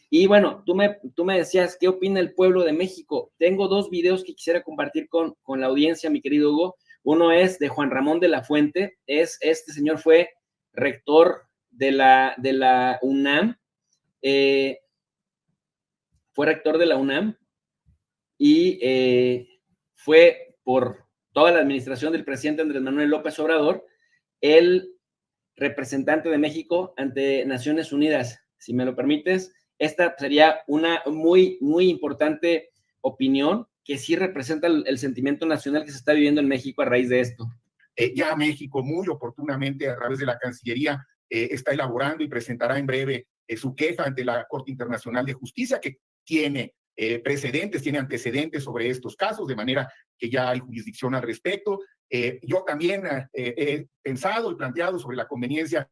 Y bueno, tú me decías, ¿qué opina el pueblo de México? Tengo dos videos que quisiera compartir con la audiencia, mi querido Hugo. Uno es de Juan Ramón de la Fuente. Este señor fue rector de la UNAM. Fue rector de la UNAM y fue por toda la administración del presidente Andrés Manuel López Obrador el representante de México ante Naciones Unidas. Si me lo permites, esta sería una muy, muy importante opinión que sí representa el sentimiento nacional que se está viviendo en México a raíz de esto. Ya México, muy oportunamente, a través de la Cancillería, está elaborando y presentará en breve su queja ante la Corte Internacional de Justicia, que tiene tiene antecedentes sobre estos casos, de manera que ya hay jurisdicción al respecto. Yo también he pensado y planteado sobre la conveniencia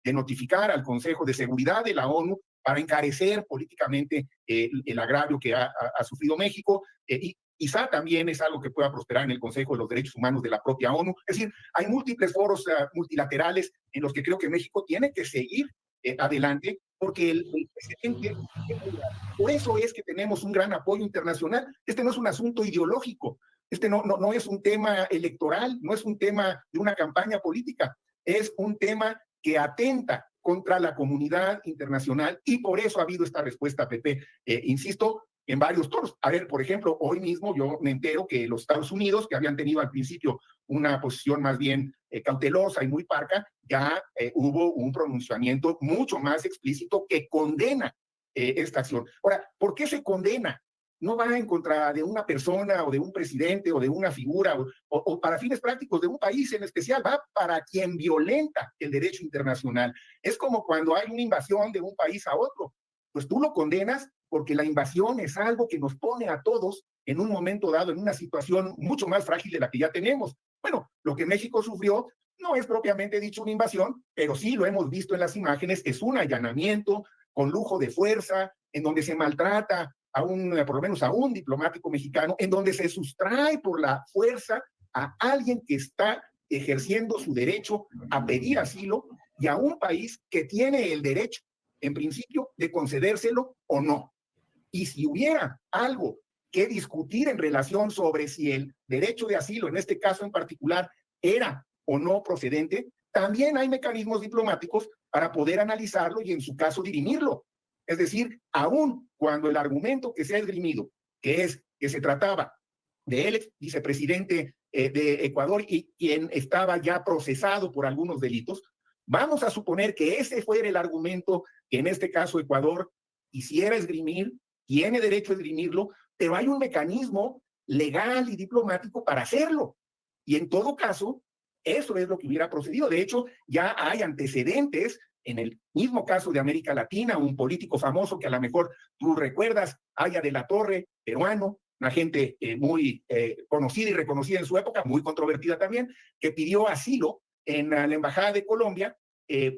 de notificar al Consejo de Seguridad de la ONU para encarecer políticamente el agravio que ha sufrido México, y quizá también es algo que pueda prosperar en el Consejo de los Derechos Humanos de la propia ONU. Es decir, hay múltiples foros multilaterales en los que creo que México tiene que seguir adelante, porque el presidente, por eso es que tenemos un gran apoyo internacional. Este no es un asunto ideológico, este no es un tema electoral, no es un tema de una campaña política, es un tema que atenta contra la comunidad internacional, y por eso ha habido esta respuesta, Pepe. Insisto, en varios tonos. A ver, por ejemplo, hoy mismo yo me entero que los Estados Unidos, que habían tenido al principio una posición más bien cautelosa y muy parca, ya hubo un pronunciamiento mucho más explícito que condena esta acción. Ahora, ¿por qué se condena? No va en contra de una persona o de un presidente o de una figura o para fines prácticos de un país en especial, va para quien violenta el derecho internacional. Es como cuando hay una invasión de un país a otro, pues tú lo condenas porque la invasión es algo que nos pone a todos en un momento dado en una situación mucho más frágil de la que ya tenemos. Bueno, lo que México sufrió no es propiamente dicho una invasión, pero sí lo hemos visto en las imágenes, es un allanamiento con lujo de fuerza, en donde se maltrata por lo menos a un diplomático mexicano, en donde se sustrae por la fuerza a alguien que está ejerciendo su derecho a pedir asilo, y a un país que tiene el derecho, en principio, de concedérselo o no. Y si hubiera algo que discutir en relación sobre si el derecho de asilo, en este caso en particular, era o no procedente, también hay mecanismos diplomáticos para poder analizarlo y en su caso dirimirlo. Es decir, aún cuando el argumento que se ha esgrimido, que es que se trataba del ex vicepresidente de Ecuador y quien estaba ya procesado por algunos delitos, vamos a suponer que ese fuera el argumento que en este caso Ecuador quisiera esgrimir, tiene derecho a esgrimirlo, pero hay un mecanismo legal y diplomático para hacerlo. Y en todo caso, eso es lo que hubiera procedido. De hecho, ya hay antecedentes. En el mismo caso de América Latina, un político famoso que a lo mejor tú recuerdas, Aya de la Torre, peruano, una gente muy conocida y reconocida en su época, muy controvertida también, que pidió asilo en la Embajada de Colombia.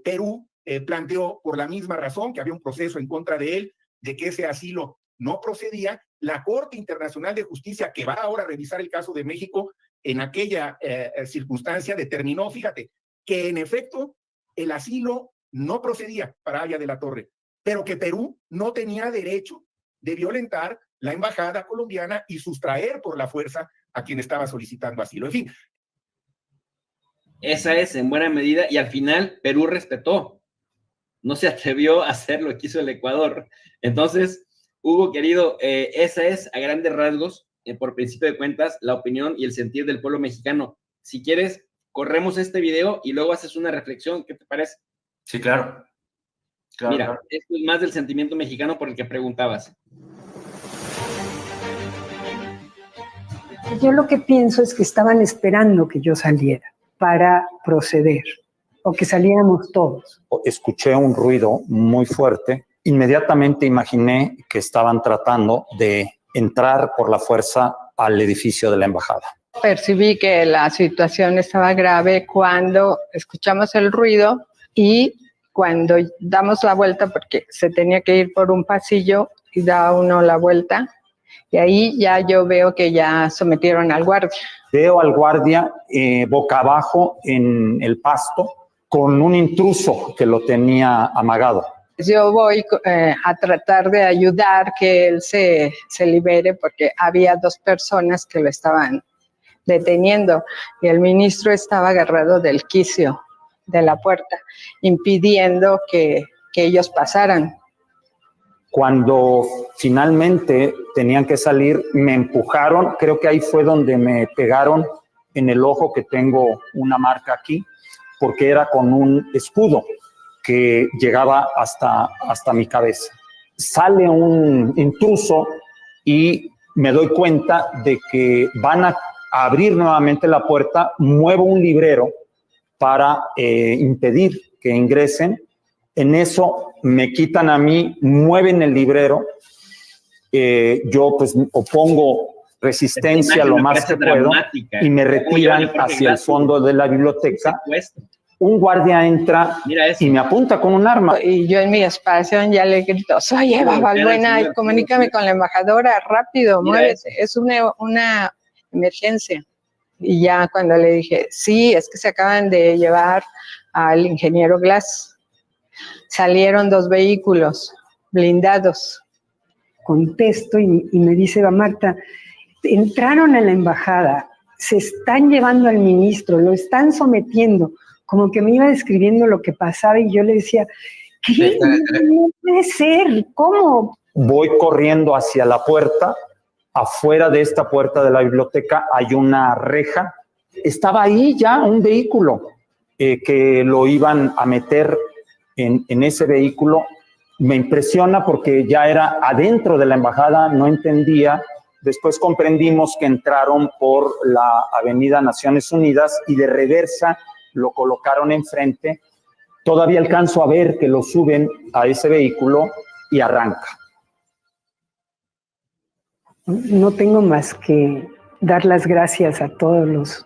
Perú planteó por la misma razón que había un proceso en contra de él, de que ese asilo no procedía. La Corte Internacional de Justicia, que va ahora a revisar el caso de México, en aquella circunstancia determinó, fíjate, que en efecto el asilo no procedía para Aya de la Torre, pero que Perú no tenía derecho de violentar la embajada colombiana y sustraer por la fuerza a quien estaba solicitando asilo. En fin. Esa es en buena medida, y al final Perú respetó, no se atrevió a hacer lo que hizo el Ecuador. Entonces, Hugo, querido, esa es a grandes rasgos, por principio de cuentas, la opinión y el sentir del pueblo mexicano. Si quieres, corremos este video y luego haces una reflexión. ¿Qué te parece? Sí, claro. Mira, claro. Esto es más del sentimiento mexicano por el que preguntabas. Yo lo que pienso es que estaban esperando que yo saliera para proceder, o que saliéramos todos. Escuché un ruido muy fuerte. Inmediatamente imaginé que estaban tratando de entrar por la fuerza al edificio de la embajada. Percibí que la situación estaba grave cuando escuchamos el ruido y cuando damos la vuelta, porque se tenía que ir por un pasillo y da uno la vuelta, y ahí ya yo veo que ya sometieron al guardia. Veo al guardia boca abajo en el pasto con un intruso que lo tenía amagado. Yo voy a tratar de ayudar que él se libere porque había 2 personas que lo estaban deteniendo y el ministro estaba agarrado del quicio de la puerta, impidiendo que ellos pasaran. Cuando finalmente tenían que salir, me empujaron, creo que ahí fue donde me pegaron en el ojo, que tengo una marca aquí, porque era con un escudo que llegaba hasta mi cabeza. Sale un intruso y me doy cuenta de que van a abrir nuevamente la puerta, muevo un librero para impedir que ingresen. En eso me quitan a mí, mueven el librero, yo pues opongo resistencia lo más que puedo y me retiran hacia el fondo de la biblioteca. Un guardia entra y me apunta con un arma. Y yo en mi espacio ya le grito, soy Eva Balbuena, comunícame con la embajadora, rápido, muévete, es una emergencia. Y ya cuando le dije, sí, es que se acaban de llevar al ingeniero Glass. Salieron 2 vehículos blindados. Contesto y me dice, Eva Marta, entraron a la embajada, se están llevando al ministro, lo están sometiendo, como que me iba describiendo lo que pasaba y yo le decía, ¿qué? No puede ser, ¿cómo? Voy corriendo hacia la puerta, afuera de esta puerta de la biblioteca hay una reja, estaba ahí ya un vehículo que lo iban a meter en ese vehículo. Me impresiona porque ya era adentro de la embajada, no entendía. Después comprendimos que entraron por la avenida Naciones Unidas y de reversa lo colocaron enfrente. Todavía alcanzo a ver que lo suben a ese vehículo y arranca. No tengo más que dar las gracias a todas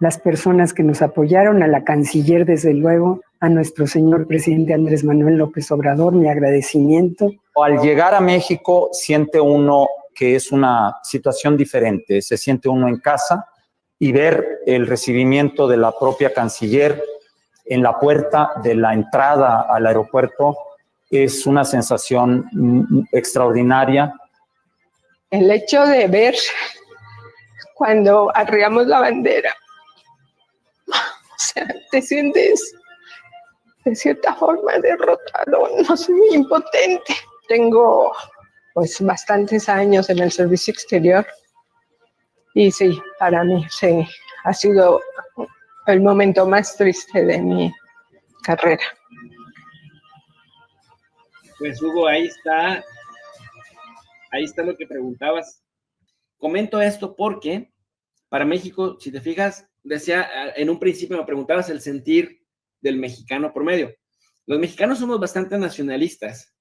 las personas que nos apoyaron, a la canciller, desde luego, a nuestro señor presidente Andrés Manuel López Obrador, mi agradecimiento. Al llegar a México, siente uno que es una situación diferente, se siente uno en casa y ver el recibimiento de la propia canciller en la puerta de la entrada al aeropuerto es una sensación extraordinaria. El hecho de ver cuando arriamos la bandera, o sea, te sientes de cierta forma derrotado, no sé, impotente. Tengo pues bastantes años en el servicio exterior y sí, para mí sí, ha sido el momento más triste de mi carrera. Pues Hugo, ahí está lo que preguntabas. Comento esto porque para México, si te fijas, decía, en un principio me preguntabas el sentir del mexicano promedio. Los mexicanos somos bastante nacionalistas.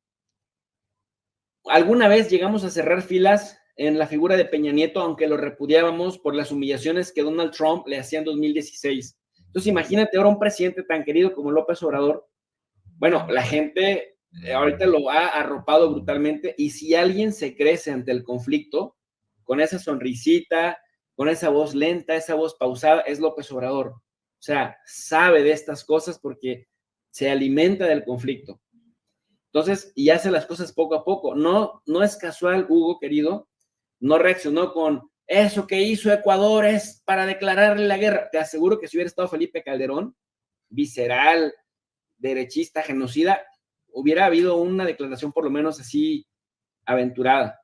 Alguna vez llegamos a cerrar filas en la figura de Peña Nieto, aunque lo repudiábamos por las humillaciones que Donald Trump le hacía en 2016. Entonces, imagínate ahora un presidente tan querido como López Obrador. Bueno, la gente ahorita lo ha arropado brutalmente y si alguien se crece ante el conflicto, con esa sonrisita, con esa voz lenta, esa voz pausada, es López Obrador. O sea, sabe de estas cosas porque se alimenta del conflicto. Entonces, y hace las cosas poco a poco. No es casual, Hugo, querido, no reaccionó con eso que hizo Ecuador es para declararle la guerra. Te aseguro que si hubiera estado Felipe Calderón, visceral, derechista, genocida, hubiera habido una declaración por lo menos así aventurada.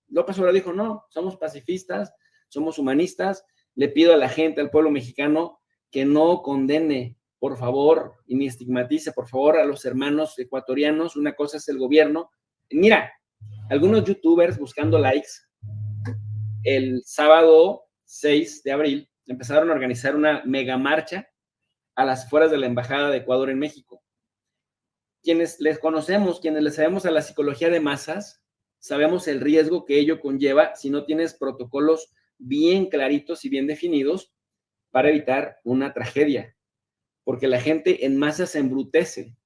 López Obrador dijo, no, somos pacifistas, somos humanistas, le pido a la gente, al pueblo mexicano, que no condene, por favor, y ni estigmatice, por favor, a los hermanos ecuatorianos. Una cosa es el gobierno. Mira, algunos youtubers buscando likes, el sábado 6 de abril, empezaron a organizar una mega marcha a las afueras de la Embajada de Ecuador en México. Quienes les conocemos, quienes les sabemos a la psicología de masas, sabemos el riesgo que ello conlleva si no tienes protocolos bien claritos y bien definidos para evitar una tragedia, porque la gente en masa se embrutece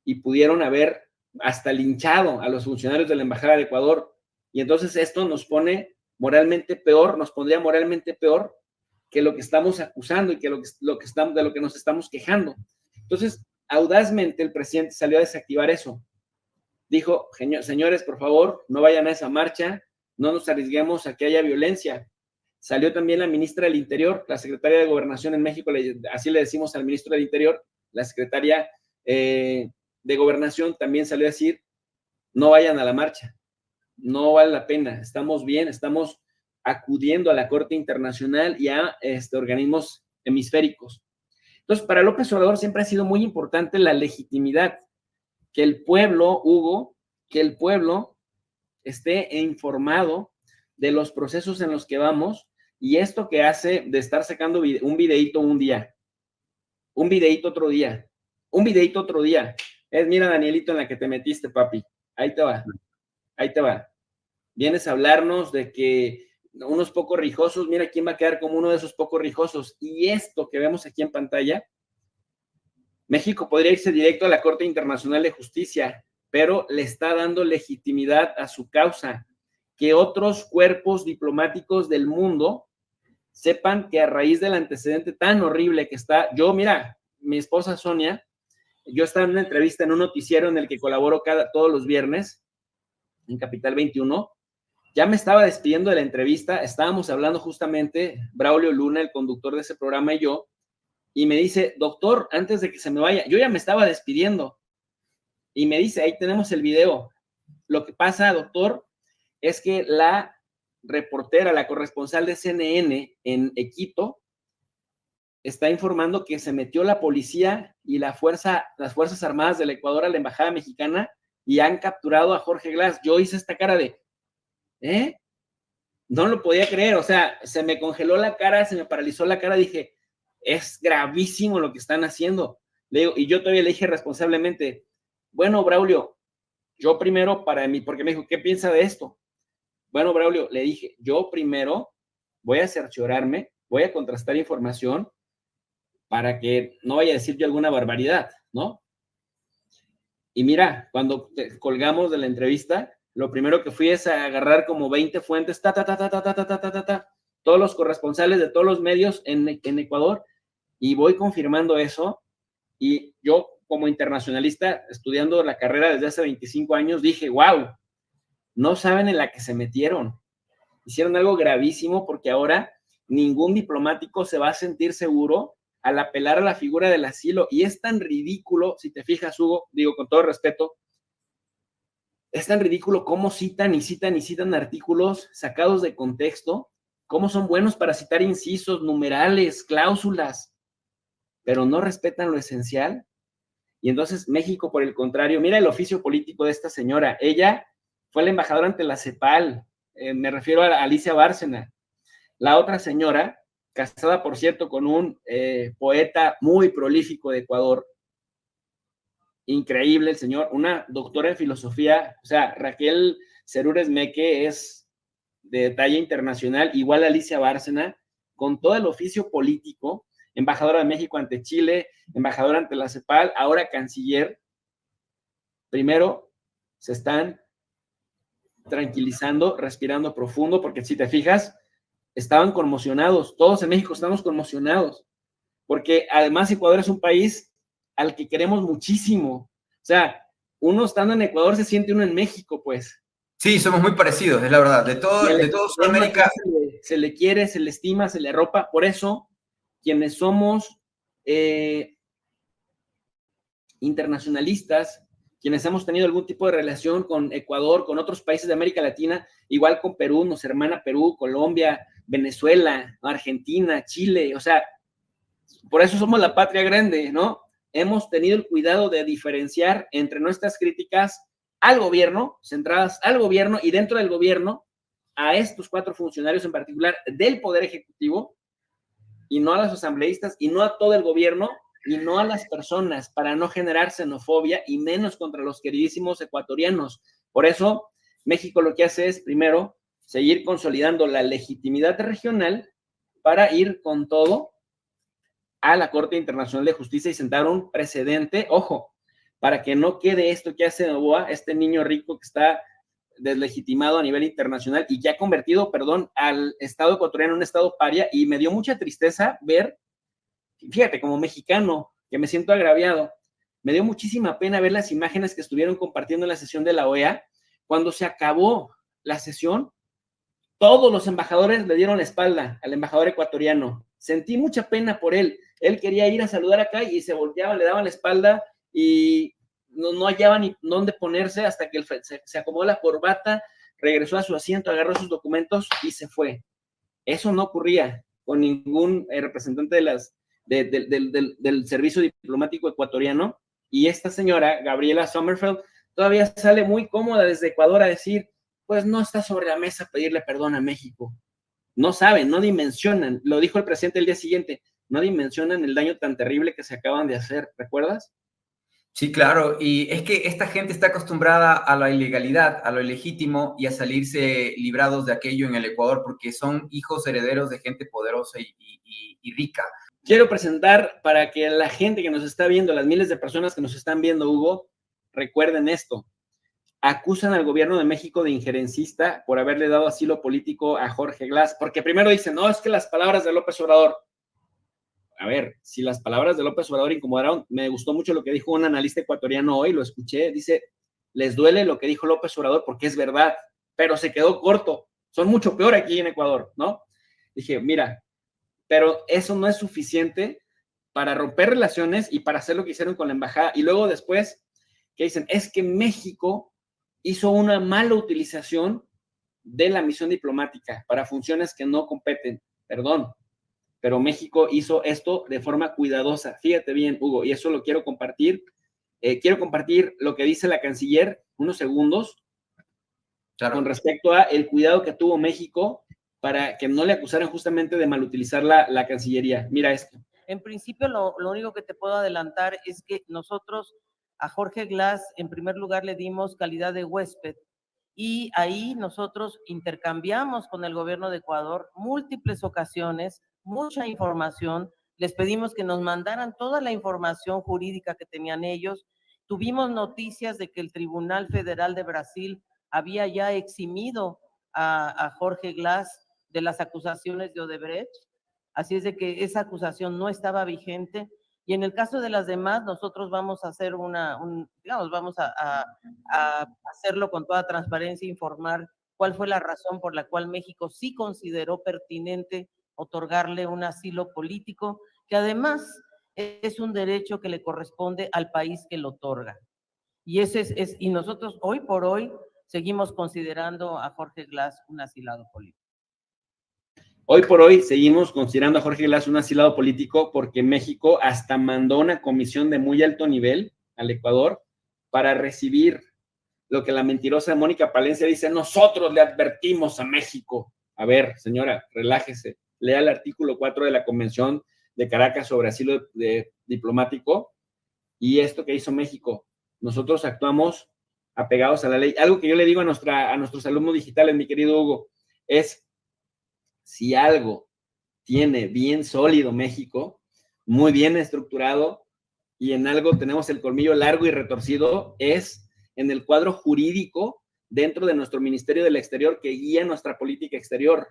y pudieron haber hasta linchado a los funcionarios de la Embajada de Ecuador, y entonces esto nos pone moralmente peor, nos pondría moralmente peor que lo que estamos acusando y que de lo que nos estamos quejando. Entonces, audazmente el presidente salió a desactivar eso. Dijo, señores, por favor, no vayan a esa marcha, no nos arriesguemos a que haya violencia. Salió también la ministra del Interior, la secretaria de Gobernación en México, así le decimos al ministro del Interior, la secretaria de Gobernación también salió a decir, no vayan a la marcha, no vale la pena, estamos bien, estamos acudiendo a la Corte Internacional y a organismos hemisféricos. Entonces, para López Obrador siempre ha sido muy importante la legitimidad, que el pueblo, Hugo, que el pueblo esté informado de los procesos en los que vamos, y esto que hace de estar sacando un videíto un día, un videíto otro día, un videíto otro día. Mira, Danielito, en la que te metiste, papi. Ahí te va, ahí te va. Vienes a hablarnos de que unos pocos rijosos, mira quién va a quedar como uno de esos pocos rijosos. Y esto que vemos aquí en pantalla, México podría irse directo a la Corte Internacional de Justicia, pero le está dando legitimidad a su causa. Que otros cuerpos diplomáticos del mundo sepan que a raíz del antecedente tan horrible que está, mira, mi esposa Sonia, yo estaba en una entrevista en un noticiero en el que colaboro todos los viernes, en Capital 21, ya me estaba despidiendo de la entrevista, estábamos hablando justamente, Braulio Luna, el conductor de ese programa, y yo, y me dice, doctor, antes de que se me vaya, yo ya me estaba despidiendo, y me dice, ahí tenemos el video. Lo que pasa, doctor, es que la reportera, la corresponsal de CNN en Quito, está informando que se metió la policía y las Fuerzas Armadas del Ecuador a la embajada mexicana y han capturado a Jorge Glass. Yo hice esta cara de, no lo podía creer, o sea, se me congeló la cara, se me paralizó la cara, dije, es gravísimo lo que están haciendo. Le digo, y yo todavía le dije responsablemente, bueno, Braulio, yo primero para mí, porque me dijo, ¿qué piensa de esto? Bueno, Braulio, le dije, yo primero voy a cerciorarme, voy a contrastar información para que no vaya a decir yo alguna barbaridad, ¿no? Y mira, cuando colgamos de la entrevista, lo primero que fui es a agarrar como 20 fuentes, todos los corresponsales de todos los medios en Ecuador, y voy confirmando eso. Y yo, como internacionalista, estudiando la carrera desde hace 25 años, dije, wow, no saben en la que se metieron. Hicieron algo gravísimo porque ahora ningún diplomático se va a sentir seguro al apelar a la figura del asilo. Y es tan ridículo, si te fijas, Hugo, digo con todo respeto, es tan ridículo cómo citan y citan y citan artículos sacados de contexto, cómo son buenos para citar incisos, numerales, cláusulas, pero no respetan lo esencial. Y entonces México, por el contrario, mira el oficio político de esta señora. Ella fue la embajadora ante la CEPAL, me refiero a Alicia Bárcena. La otra señora, casada, por cierto, con un poeta muy prolífico de Ecuador, increíble el señor, una doctora en filosofía, o sea, Raquel Cerúrez Meque es de talla internacional, igual a Alicia Bárcena, con todo el oficio político, embajadora de México ante Chile, embajadora ante la CEPAL, ahora canciller. Primero, se están tranquilizando, respirando profundo, porque si te fijas, estaban conmocionados, todos en México estamos conmocionados, porque además Ecuador es un país al que queremos muchísimo. O sea, uno estando en Ecuador se siente uno en México, pues. Sí, somos muy parecidos, es la verdad. De todo Sudamérica. Se le quiere, se le estima, se le arropa. Por eso, quienes somos internacionalistas, quienes hemos tenido algún tipo de relación con Ecuador, con otros países de América Latina, igual con Perú, nos hermana Perú, Colombia, Venezuela, Argentina, Chile, o sea, por eso somos la patria grande, ¿no? Hemos tenido el cuidado de diferenciar entre nuestras críticas al gobierno, centradas al gobierno y dentro del gobierno, a estos 4 funcionarios en particular del Poder Ejecutivo, y no a los asambleístas, y no a todo el gobierno, y no a las personas, para no generar xenofobia y menos contra los queridísimos ecuatorianos. Por eso, México lo que hace es, primero, seguir consolidando la legitimidad regional para ir con todo a la Corte Internacional de Justicia y sentar un precedente, ojo, para que no quede esto que hace Novoa, este niño rico que está deslegitimado a nivel internacional y que ha convertido, al Estado ecuatoriano en un Estado paria, y me dio mucha tristeza ver, fíjate, como mexicano, que me siento agraviado, Me dio muchísima pena ver las imágenes que estuvieron compartiendo en la sesión de la OEA. Cuando se acabó la sesión, todos los embajadores le dieron la espalda al embajador ecuatoriano. Sentí mucha pena por él. Él quería ir a saludar acá y se volteaba, le daban la espalda y no hallaba ni dónde ponerse hasta que se acomodó la corbata, regresó a su asiento, agarró sus documentos y se fue. Eso no ocurría con ningún representante del servicio diplomático ecuatoriano. Y esta señora, Gabriela Sommerfeld, todavía sale muy cómoda desde Ecuador a decir, pues no está sobre la mesa pedirle perdón a México. No saben, no dimensionan. Lo dijo el presidente el día siguiente, no dimensionan el daño tan terrible que se acaban de hacer. ¿Recuerdas? Sí, claro, y es que esta gente está acostumbrada a la ilegalidad, a lo ilegítimo y a salirse librados de aquello en el Ecuador porque son hijos herederos de gente poderosa y rica. Quiero presentar para que la gente que nos está viendo, las miles de personas que nos están viendo, Hugo, recuerden esto. Acusan al gobierno de México de injerencista por haberle dado asilo político a Jorge Glass, porque primero dicen, no, es que las palabras de López Obrador. A ver, si las palabras de López Obrador incomodaron, me gustó mucho lo que dijo un analista ecuatoriano hoy, lo escuché, dice, les duele lo que dijo López Obrador porque es verdad, pero se quedó corto, son mucho peor aquí en Ecuador, ¿no? Dije, mira, pero eso no es suficiente para romper relaciones y para hacer lo que hicieron con la embajada. Y luego después, que dicen, es que México hizo una mala utilización de la misión diplomática para funciones que no competen. Perdón, pero México hizo esto de forma cuidadosa. Fíjate bien, Hugo, y eso lo quiero compartir. Quiero compartir lo que dice la canciller, unos segundos, claro, con respecto a el cuidado que tuvo México para que no le acusaran justamente de malutilizar la Cancillería. Mira esto. En principio, lo único que te puedo adelantar es que nosotros a Jorge Glass, en primer lugar, le dimos calidad de huésped y ahí nosotros intercambiamos con el gobierno de Ecuador múltiples ocasiones, mucha información, les pedimos que nos mandaran toda la información jurídica que tenían ellos. Tuvimos noticias de que el Tribunal Federal de Brasil había ya eximido a Jorge Glass de las acusaciones de Odebrecht, así es de que esa acusación no estaba vigente. Y en el caso de las demás, nosotros vamos a hacer vamos a hacerlo con toda transparencia, informar cuál fue la razón por la cual México sí consideró pertinente otorgarle un asilo político, que además es un derecho que le corresponde al país que lo otorga. Y y nosotros hoy por hoy seguimos considerando a Jorge Glass un asilado político. Hoy por hoy seguimos considerando a Jorge Glass un asilado político porque México hasta mandó una comisión de muy alto nivel al Ecuador para recibir lo que la mentirosa Mónica Palencia dice, nosotros le advertimos a México. A ver, señora, relájese, lea el artículo 4 de la Convención de Caracas sobre asilo diplomático y esto que hizo México. Nosotros actuamos apegados a la ley. Algo que yo le digo a nuestros alumnos digitales, mi querido Hugo, es si algo tiene bien sólido México, muy bien estructurado, y en algo tenemos el colmillo largo y retorcido, es en el cuadro jurídico dentro de nuestro Ministerio del Exterior que guía nuestra política exterior.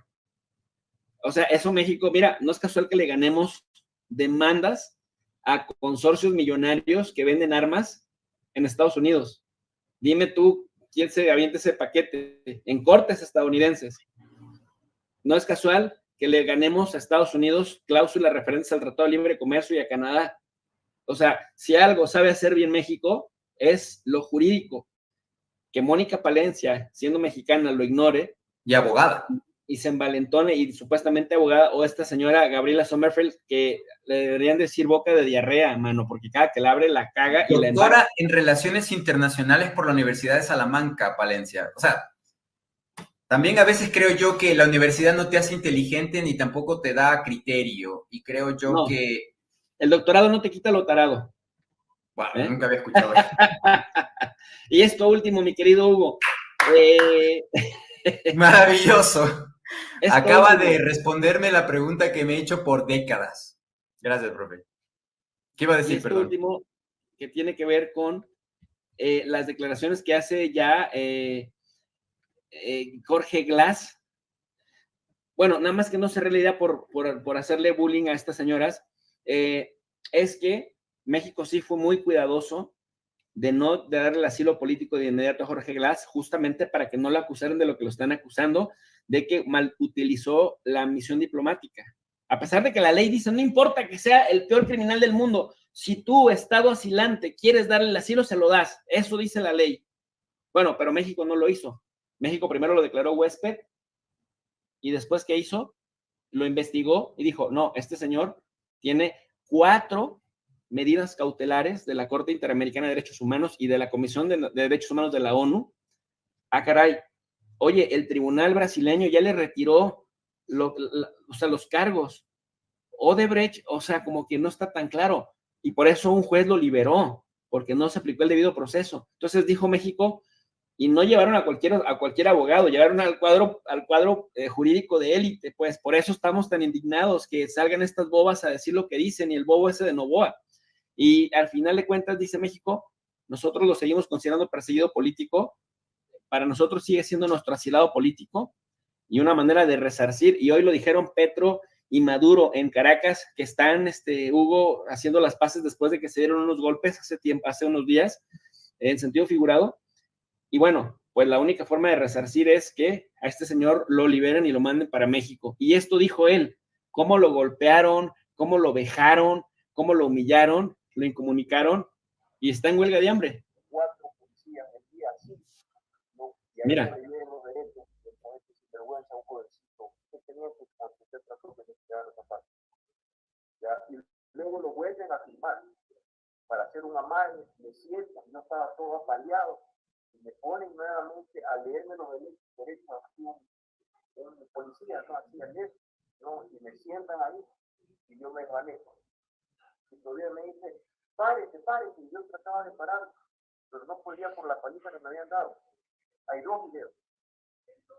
O sea, eso México, mira, no es casual que le ganemos demandas a consorcios millonarios que venden armas en Estados Unidos. Dime tú, ¿quién se avienta ese paquete? En cortes estadounidenses. No es casual que le ganemos a Estados Unidos cláusulas referentes al Tratado de Libre Comercio y a Canadá. O sea, si algo sabe hacer bien México, es lo jurídico. Que Mónica Palencia, siendo mexicana, lo ignore. Y abogada. Y se envalentone, y supuestamente abogada, o esta señora Gabriela Sommerfeld, que le deberían decir boca de diarrea, mano, porque cada que la abre la caga. Doctora y la embarca. en Relaciones Internacionales por la Universidad de Salamanca, Palencia. O sea, también a veces creo yo que la universidad no te hace inteligente ni tampoco te da criterio. Y creo yo No, que... el doctorado no te quita lo tarado. Bueno, nunca había escuchado eso. Y esto último, mi querido Hugo. Maravilloso. Acaba último. de responderme la pregunta que me he hecho por décadas. Gracias, profe. ¿Qué iba a decir, esto perdón? último, que tiene que ver con las declaraciones que hace ya Jorge Glass. Bueno, nada más que no se realidad por hacerle bullying a estas señoras, es que México sí fue muy cuidadoso de no darle el asilo político de inmediato a Jorge Glass, justamente para que no lo acusaran de lo que lo están acusando, de que mal utilizó la misión diplomática. A pesar de que la ley dice, no importa que sea el peor criminal del mundo, si tú, Estado asilante, quieres darle el asilo, se lo das. Eso dice la ley. Bueno, pero México no lo hizo. México primero lo declaró huésped y después, ¿qué hizo? Lo investigó y dijo, no, este señor tiene 4 medidas cautelares de la Corte Interamericana de Derechos Humanos y de la Comisión de Derechos Humanos de la ONU. Ah, caray, oye, el tribunal brasileño ya le retiró los cargos. Odebrecht, o sea, como que no está tan claro, y por eso un juez lo liberó, porque no se aplicó el debido proceso. Entonces dijo México, y no llevaron a cualquier abogado, llevaron al cuadro jurídico de élite, pues por eso estamos tan indignados que salgan estas bobas a decir lo que dicen, y el bobo ese de Noboa. Y al final de cuentas, dice México, nosotros lo seguimos considerando perseguido político, para nosotros sigue siendo nuestro asilado político, y una manera de resarcir, y hoy lo dijeron Petro y Maduro en Caracas, que están, Hugo, haciendo las paces después de que se dieron unos golpes hace unos días, en sentido figurado. Y bueno, pues la única forma de resarcir es que a este señor lo liberen y lo manden para México. Y esto dijo él, cómo lo golpearon, cómo lo vejaron, cómo lo humillaron, lo incomunicaron, y está en huelga de hambre. 4 policías el día así, ¿no? Y ahí Mira. los derechos, vergüenza, un jovencito, que tenía que usted trató de investigar esa parte. ¿Ya? Y luego lo vuelven a filmar para hacer una amague, me sientan, no estaba todo apaleado, y me ponen nuevamente a leerme los derechos así un policía, no hacían eso, ¿no? Y me sientan ahí, y yo me manejo. Y todavía me dice, párese, y yo trataba de parar, pero no podía por la paliza que me habían dado. Hay 2 videos.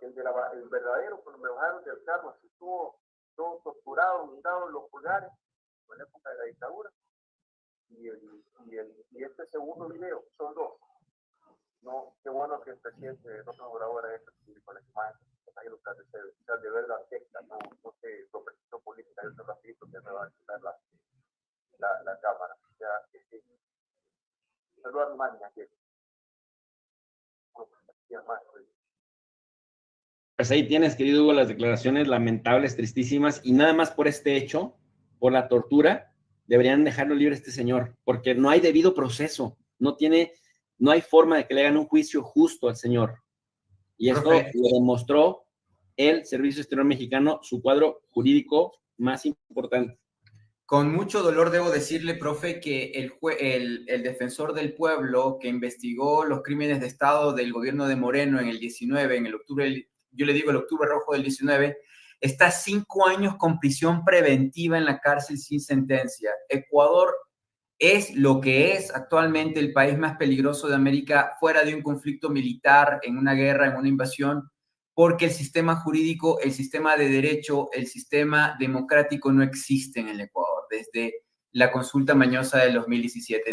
El verdadero, cuando me bajaron del carro, así todo torturado, hundado en los pulgares, en la época de la dictadura. Y este segundo video, son 2. No, qué bueno que el presidente López Obrador ha hecho con las imágenes, de verdad texta, no sé, proposición política, yo te rapidito que me va a quitar la cámara. Ya, saludos a mi mania, que Pues ahí tienes, querido Hugo, las declaraciones lamentables, tristísimas, y nada más por este hecho, por la tortura, deberían dejarlo libre a este señor, porque no hay debido proceso, no hay forma de que le hagan un juicio justo al señor. Y esto lo demostró el Servicio Exterior Mexicano, su cuadro jurídico más importante. Con mucho dolor debo decirle, profe, que el defensor del pueblo que investigó los crímenes de Estado del gobierno de Moreno en el 19, en el octubre, yo le digo el octubre rojo del 19, está 5 años con prisión preventiva en la cárcel sin sentencia. Ecuador es lo que es actualmente el país más peligroso de América fuera de un conflicto militar, en una guerra, en una invasión, porque el sistema jurídico, el sistema de derecho, el sistema democrático no existe en el Ecuador desde la consulta mañosa del 2017.